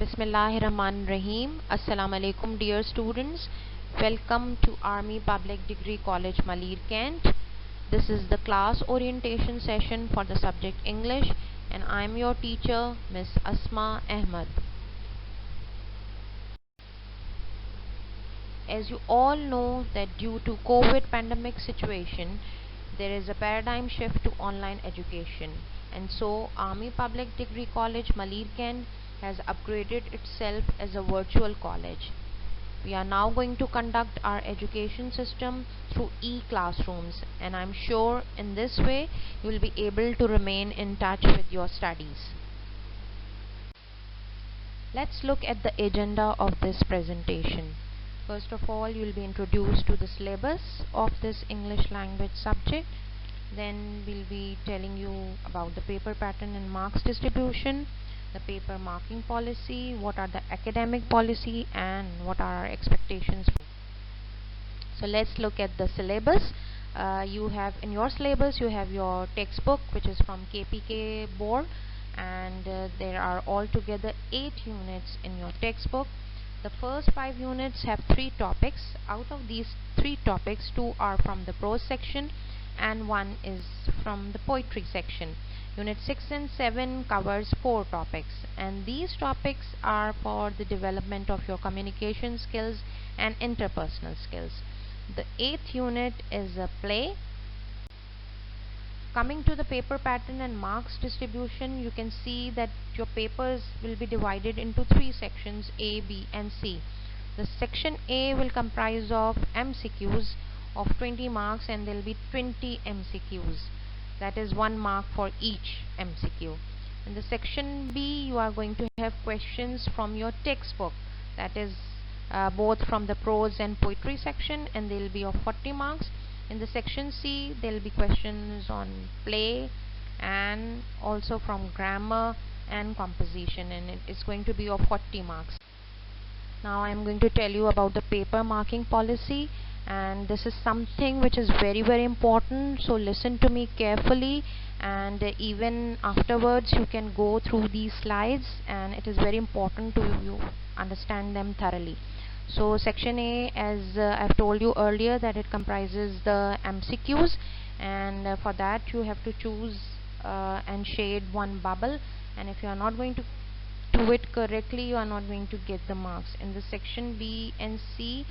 Bismillahirrahmanirrahim. Assalamu alaikum dear students. Welcome to Army Public Degree College Malir Kent. This is the class orientation session for the subject English and I am your teacher Miss Asma Ahmad. As you all know that due to COVID pandemic situation there is a paradigm shift to online education, and so Army Public Degree College Malir Kent has upgraded itself as a virtual college. We are now going to conduct our education system through e-classrooms, and I'm sure in this way you will be able to remain in touch with your studies. Let's look at the agenda of this presentation. First of all, you will be introduced to the syllabus of this English language subject. Then we'll be telling you about the paper pattern and marks distribution, the paper marking policy, what are the academic policy, and what are our expectations. So let's look at the syllabus. You have in your syllabus you have your textbook, which is from KPK board, and there are altogether 8 units in your textbook. The first 5 units have 3 topics. Out of these 3 topics, 2 are from the prose section and 1 is from the poetry section. Unit 6 and 7 covers 4 topics, and these topics are for the development of your communication skills and interpersonal skills. The 8th unit is a play. Coming to the paper pattern and marks distribution, you can see that your papers will be divided into 3 sections, A, B and C. The section A will comprise of MCQs of 20 marks, and there will be 20 MCQs. That is 1 mark for each MCQ. In the section B, you are going to have questions from your textbook, that is both from the prose and poetry section, and they will be of 40 marks. In the section C, there will be questions on play and also from grammar and composition, and it is going to be of 40 marks. Now I am going to tell you about the paper marking policy, and this is something which is very important, so listen to me carefully, and even afterwards you can go through these slides, and it is very important to you understand them thoroughly. So section A, as I've told you earlier, that it comprises the MCQs, and for that you have to choose and shade 1 bubble, and if you are not going to do it correctly, you are not going to get the marks. In the section B and C,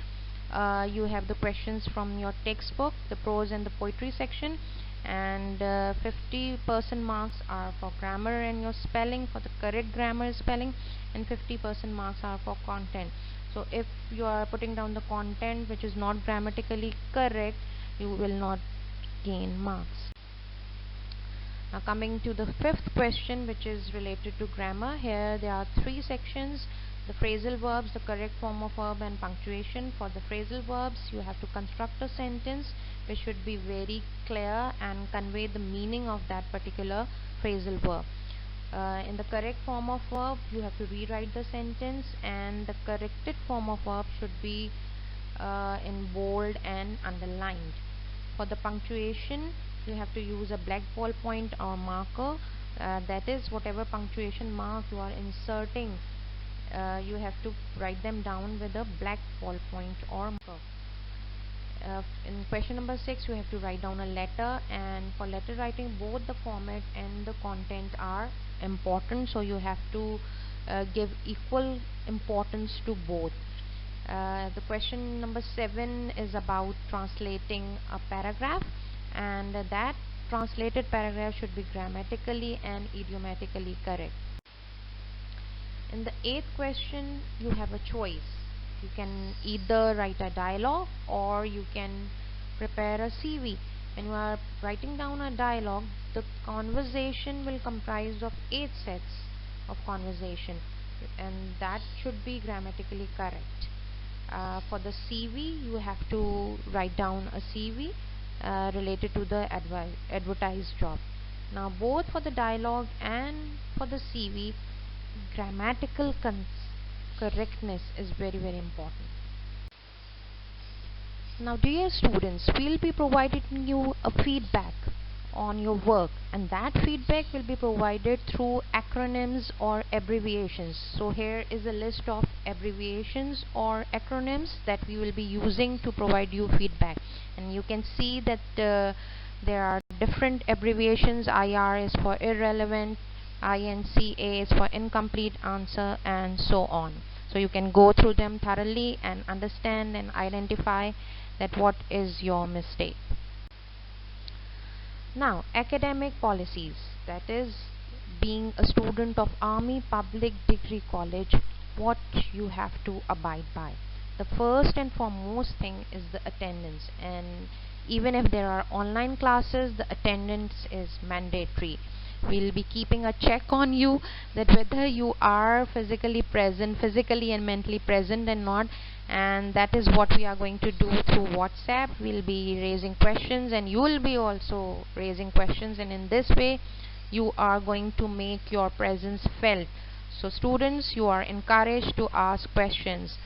you have the questions from your textbook, the prose and the poetry section, and 50% marks are for grammar and your spelling, for the correct grammar spelling, and 50% marks are for content. So if you are putting down the content which is not grammatically correct, you will not gain marks. Now coming to the 5th question, which is related to grammar. Here there are 3 sections: the phrasal verbs, the correct form of verb, and punctuation. For the phrasal verbs, you have to construct a sentence which should be very clear and convey the meaning of that particular phrasal verb. In the correct form of verb, you have to rewrite the sentence, and the corrected form of verb should be in bold and underlined. For the punctuation, you have to use a black ballpoint or marker, that is whatever punctuation mark you are inserting, you have to write them down with a black ballpoint or marker. In question number 6, you have to write down a letter, and for letter writing, both the format and the content are important, so you have to give equal importance to both. The question number 7 is about translating a paragraph, and that translated paragraph should be grammatically and idiomatically correct. In the 8th question, you have a choice. You can either write a dialogue or you can prepare a CV. When you are writing down a dialogue, the conversation will comprise of 8 sets of conversation, and that should be grammatically correct. For the CV, you have to write down a CV related to the advertised job. Now both for the dialogue and for the CV, grammatical correctness is very important. Now dear students, we will be providing you a feedback on your work, and that feedback will be provided through acronyms or abbreviations. So here is a list of abbreviations or acronyms that we will be using to provide you feedback, and you can see that there are different abbreviations. IR is for irrelevant, INCA is for incomplete answer, and so on. So you can go through them thoroughly and understand and identify that what is your mistake. Now, academic policies, that is, being a student of Army Public Degree College, what you have to abide by. The first and foremost thing is the attendance, and even if there are online classes, the attendance is mandatory. We'll be keeping a check on you that whether you are physically present, physically and mentally present and not, and that is what we are going to do through WhatsApp. We'll be raising questions and you will be also raising questions, and in this way you are going to make your presence felt. So students, you are encouraged to ask questions.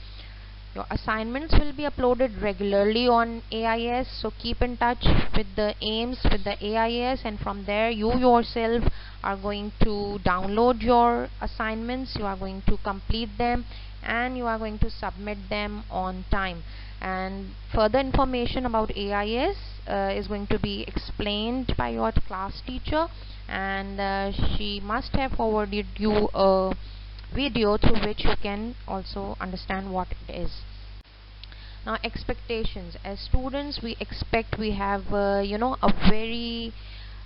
Your assignments will be uploaded regularly on AIS, so keep in touch with the aims with the AIS, and from there you yourself are going to download your assignments, you are going to complete them, and you are going to submit them on time. And further information about AIS is going to be explained by your class teacher, and she must have forwarded you a video through which you can also understand what it is. Now, expectations. As students, we expect we have a very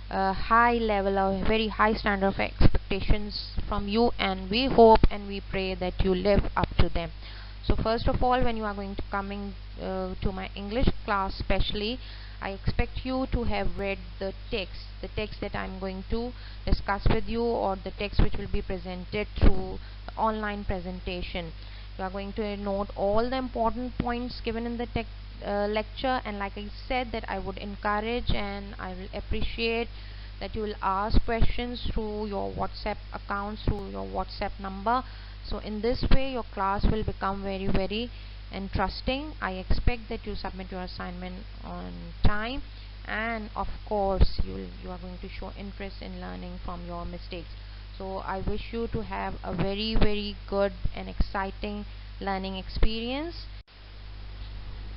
high level, a very high standard of expectations from you, and we hope and we pray that you live up to them. So first of all, when you are going to coming to my English class especially, I expect you to have read the text that I'm going to discuss with you, or the text which will be presented through the online presentation. You are going to note all the important points given in the lecture, and like I said, that I would encourage and I will appreciate that you will ask questions through your WhatsApp accounts, through your WhatsApp number. So in this way your class will become very, very interesting. I expect that you submit your assignment on time, and of course you are going to show interest in learning from your mistakes. So I wish you to have a very, very good and exciting learning experience.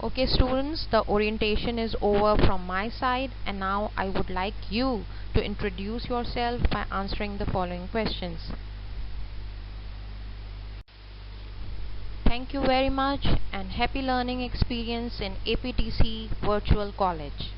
Okay students, the orientation is over from my side, and now I would like you to introduce yourself by answering the following questions. Thank you very much, and happy learning experience in APTC Virtual College.